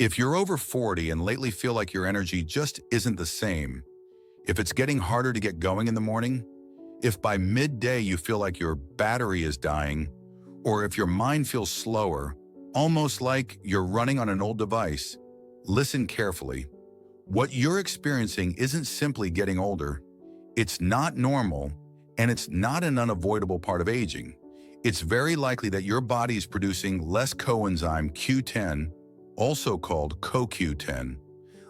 If you're over 40 and lately feel like your energy just isn't the same, if it's getting harder to get going in the morning, if by midday you feel like your battery is dying, or if your mind feels slower, almost like you're running on an old device, listen carefully. What you're experiencing isn't simply getting older. It's not normal, and it's not an unavoidable part of aging. It's very likely that your body is producing less coenzyme Q10, also called CoQ10,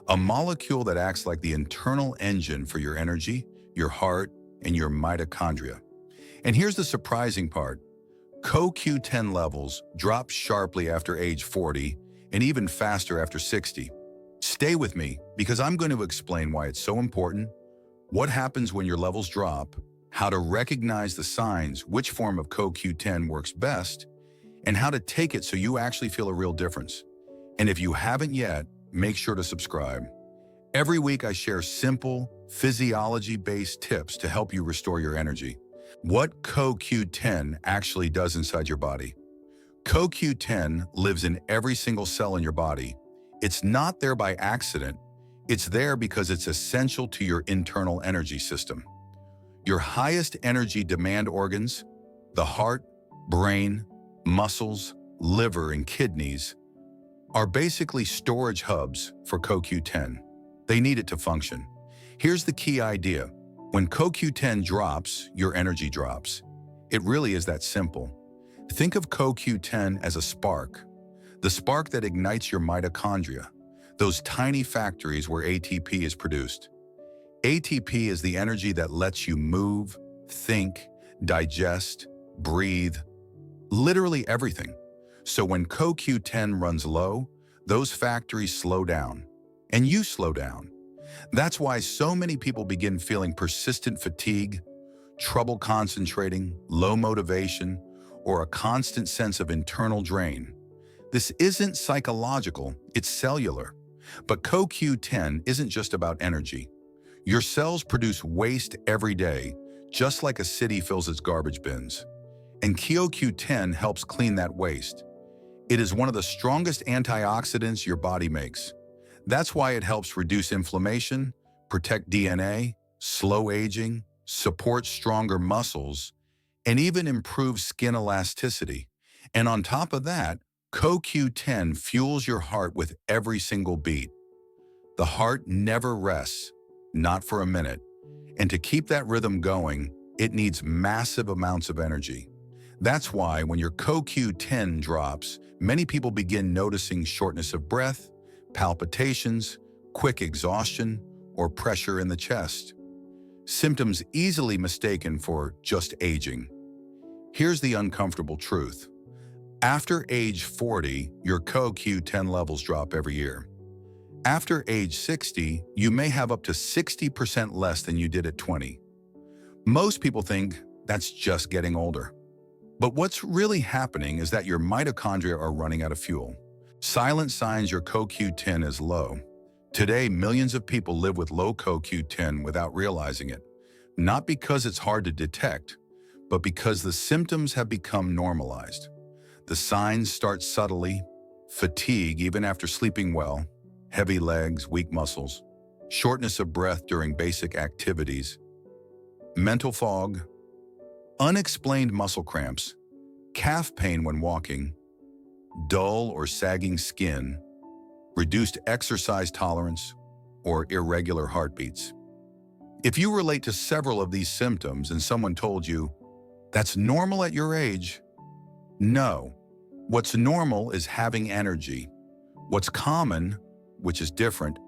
a molecule that acts like the internal engine for your energy, your heart, and your mitochondria. And here's the surprising part. CoQ10 levels drop sharply after age 40 and even faster after 60. Stay with me because I'm going to explain why it's so important, what happens when your levels drop, how to recognize the signs, which form of CoQ10 works best, and how to take it so you actually feel a real difference. And if you haven't yet, make sure to subscribe. Every week I share simple, physiology-based tips to help you restore your energy. What CoQ10 actually does inside your body. CoQ10 lives in every single cell in your body. It's not there by accident. It's there because it's essential to your internal energy system. Your highest energy demand organs, the heart, brain, muscles, liver, and kidneys, are basically storage hubs for CoQ10. They need it to function. Here's the key idea. When CoQ10 drops, your energy drops. It really is that simple. Think of CoQ10 as a spark, the spark that ignites your mitochondria, those tiny factories where ATP is produced. ATP is the energy that lets you move, think, digest, breathe, literally everything. So when CoQ10 runs low, those factories slow down, and you slow down. That's why so many people begin feeling persistent fatigue, trouble concentrating, low motivation, or a constant sense of internal drain. This isn't psychological, it's cellular. But CoQ10 isn't just about energy. Your cells produce waste every day, just like a city fills its garbage bins. And CoQ10 helps clean that waste. It is one of the strongest antioxidants your body makes. That's why it helps reduce inflammation, protect DNA, slow aging, support stronger muscles, and even improve skin elasticity. And on top of that, CoQ10 fuels your heart with every single beat. The heart never rests, not for a minute. And to keep that rhythm going, it needs massive amounts of energy. That's why when your CoQ10 drops, many people begin noticing shortness of breath, palpitations, quick exhaustion, or pressure in the chest. Symptoms easily mistaken for just aging. Here's the uncomfortable truth. After age 40, your CoQ10 levels drop every year. After age 60, you may have up to 60% less than you did at 20. Most people think that's just getting older. But what's really happening is that your mitochondria are running out of fuel. Silent signs your CoQ10 is low. Today, millions of people live with low CoQ10 without realizing it. Not because it's hard to detect, but because the symptoms have become normalized. The signs start subtly: fatigue even after sleeping well, heavy legs, weak muscles, shortness of breath during basic activities, mental fog, unexplained muscle cramps, calf pain when walking, dull or sagging skin, reduced exercise tolerance, or irregular heartbeats. If you relate to several of these symptoms and someone told you, "That's normal at your age," no. What's normal is having energy. What's common, which is different,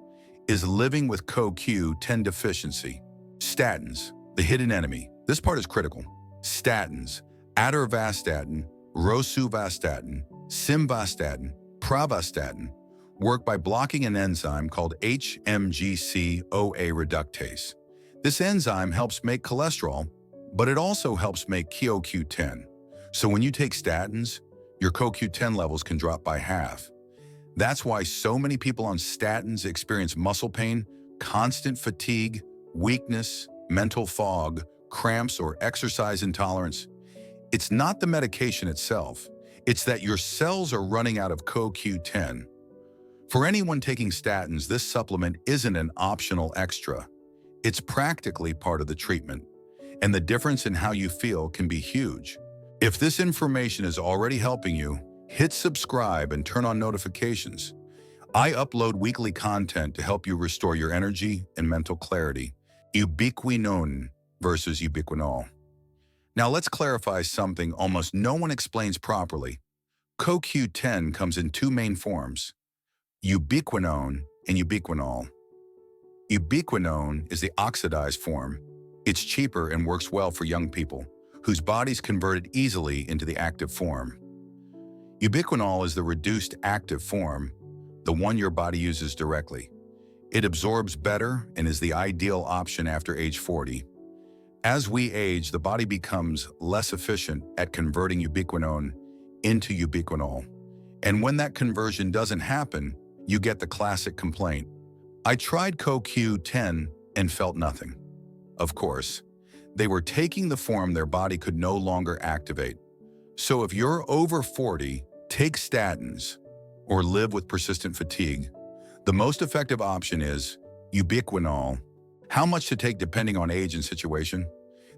is living with CoQ10 deficiency. Statins, the hidden enemy. This part is critical. Statins, atorvastatin, rosuvastatin, simvastatin, pravastatin, work by blocking an enzyme called HMG-CoA reductase. This enzyme helps make cholesterol, but it also helps make CoQ10. So when you take statins, your CoQ10 levels can drop by half. That's why so many people on statins experience muscle pain, constant fatigue, weakness, mental fog, cramps, or exercise intolerance. It's not the medication itself. It's that your cells are running out of CoQ10. For anyone taking statins, this supplement isn't an optional extra. It's practically part of the treatment, and the difference in how you feel can be huge. If this information is already helping you, hit subscribe and turn on notifications. I upload weekly content to help you restore your energy and mental clarity. Ubiquinone versus ubiquinol. Now let's clarify something almost no one explains properly. CoQ10 comes in two main forms, ubiquinone and ubiquinol. Ubiquinone is the oxidized form. It's cheaper and works well for young people, whose bodies convert it easily into the active form. Ubiquinol is the reduced active form, the one your body uses directly. It absorbs better and is the ideal option after age 40. As we age, the body becomes less efficient at converting ubiquinone into ubiquinol. And when that conversion doesn't happen, you get the classic complaint. I tried CoQ10 and felt nothing. Of course, they were taking the form their body could no longer activate. So if you're over 40, take statins, or live with persistent fatigue, the most effective option is ubiquinol. How much to take depending on age and situation?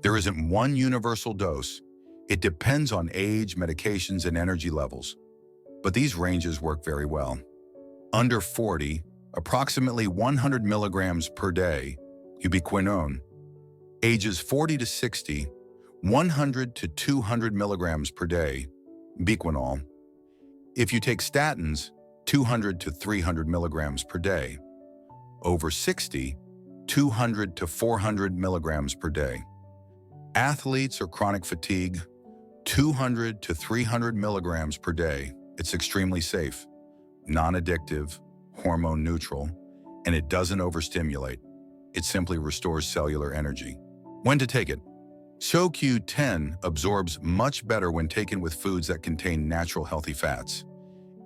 There isn't one universal dose. It depends on age, medications, and energy levels. But these ranges work very well. Under 40, approximately 100 milligrams per day, ubiquinone. Ages 40 to 60, 100 to 200 milligrams per day, ubiquinol. If you take statins, 200 to 300 milligrams per day. Over 60, 200 to 400 milligrams per day. Athletes or chronic fatigue, 200 to 300 milligrams per day. It's extremely safe, non-addictive, hormone neutral, and it doesn't overstimulate. It simply restores cellular energy. When to take it? CoQ10 absorbs much better when taken with foods that contain natural healthy fats.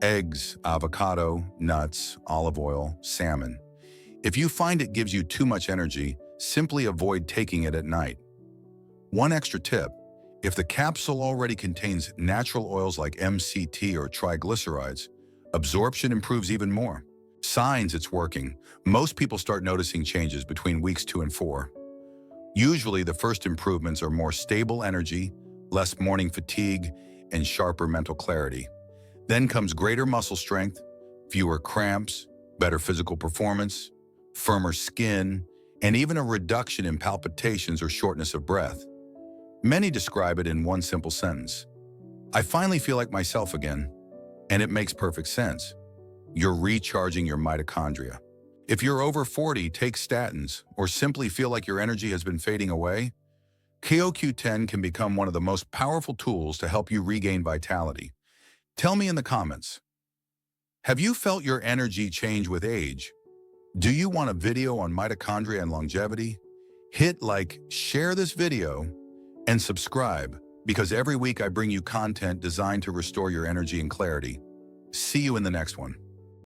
Eggs, avocado, nuts, olive oil, salmon. If you find it gives you too much energy, simply avoid taking it at night. One extra tip, if the capsule already contains natural oils like MCT or triglycerides, absorption improves even more. Signs it's working. Most people start noticing changes between weeks 2 and 4. Usually the first improvements are more stable energy, less morning fatigue, and sharper mental clarity. Then comes greater muscle strength, fewer cramps, better physical performance, firmer skin, and even a reduction in palpitations or shortness of breath. Many describe it in one simple sentence. I finally feel like myself again, and it makes perfect sense. You're recharging your mitochondria. If you're over 40, take statins, or simply feel like your energy has been fading away, CoQ10 can become one of the most powerful tools to help you regain vitality. Tell me in the comments, have you felt your energy change with age? Do you want a video on mitochondria and longevity? Hit like, share this video, and subscribe, because every week I bring you content designed to restore your energy and clarity. See you in the next one.